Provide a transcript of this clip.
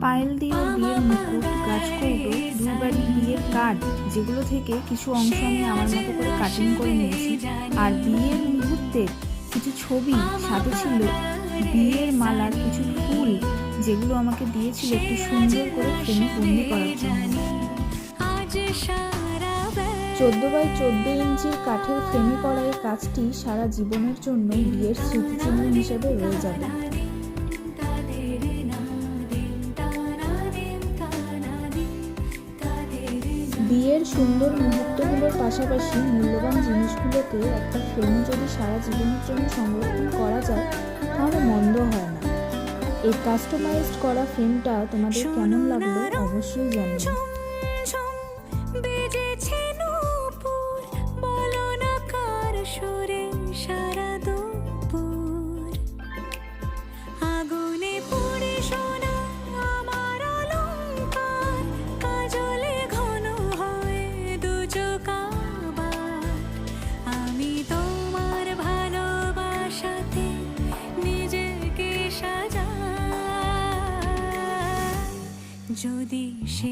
পায়েল দিয়ে ওর বিয়ের মুকুট, গাছকৌটো, দুবারই বিয়ের কার্ড, যেগুলো থেকে কিছু অংশ আমি আমার মতো করে কাটিং করে নিয়েছি। আর বিয়ের মুহূর্তের কিছু ছবি, সাথে ছিল বিয়ের মালার কিছু ফুল, যেগুলো আমাকে দিয়েছিল একটু সুন্দর করে ফ্রেমে বন্দি করার জন্য। 14x14 ইঞ্চির কাঠের ফ্রেমে করা এই কাজটি সারা জীবনের জন্য বিয়ের স্মৃতিচিহ্ন হিসেবে রয়ে যাবে। বিয়ের সুন্দর মুহূর্তগুলোর পাশাপাশি মূল্যবান জিনিসগুলোকে একটা ফ্রেমে যদি সারা জীবনের জন্য সংরক্ষণ করা যায় তাহলে মন্দ হয় না। এই কাস্টমাইজড করা ফ্রেমটা তোমাদের কেমন লাগলো অবশ্যই জানিও। যদি সে